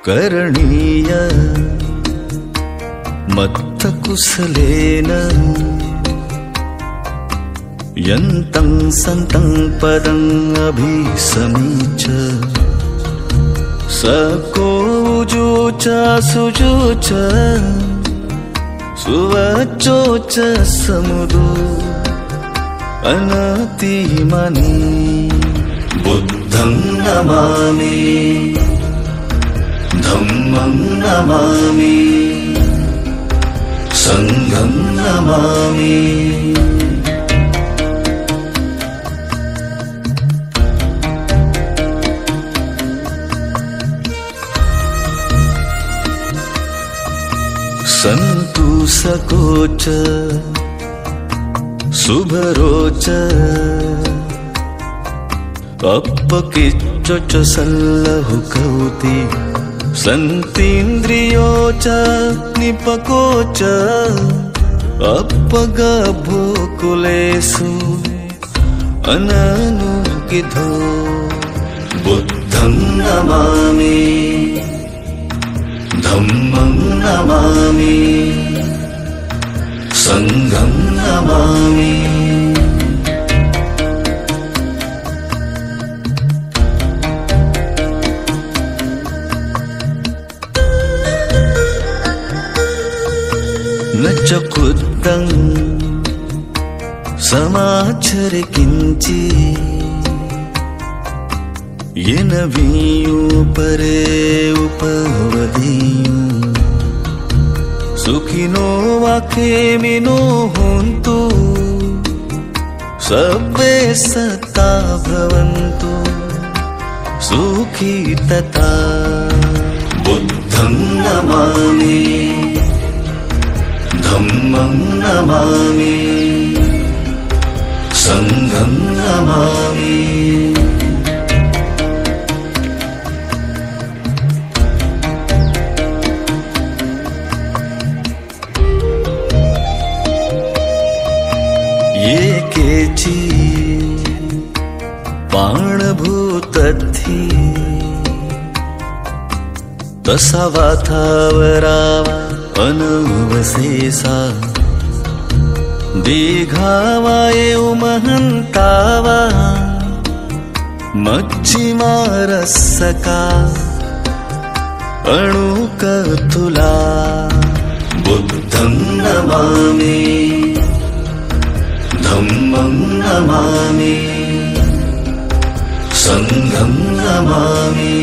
करणीय मत्तकुशलेन यन्तं सन्तं पदं अभिसमीच सकोजुच सुजुच सुवचोच समुदो अनतिमनि बुद्धं नमामि धम्मं नमामि संघं नमामि। सन्तु सकोच शुभरोच अपकिच्चोच सल्लहुकौति सन्तीन्द्रियोच निपकोच अपगभोकुलेषु अननुकिधो बुद्धं नमामि धम्मं नमामि संघं नमामि। न च कुद्धं समाचर किंचित् येन वीयो परे उपवदीयो सुखिनो वा खेमिनो होन्तु सर्वे सत्ता भवन्तु सुखी तथा बुद्धं नमामि धम्मं नमामि संघं नमामि। ये केचित् प्राणभूतद्धि तसावाथावरावा अनवशेषा दीघावा एव महन्तावा मच्छिमारस्सका अणुकथुला बुद्धं नमामि धम्मं नमामि संघं नमामि।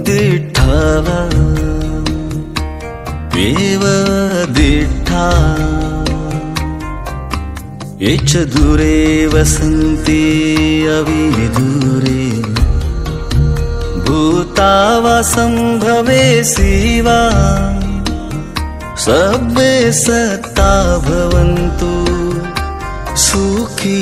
दिट्ठवा एव दिट्ठा ये च दूरे वसन्ति अविदूरे भूता वा सम्भवेसि वा सर्वे सत्ता भवन्तु सुखी।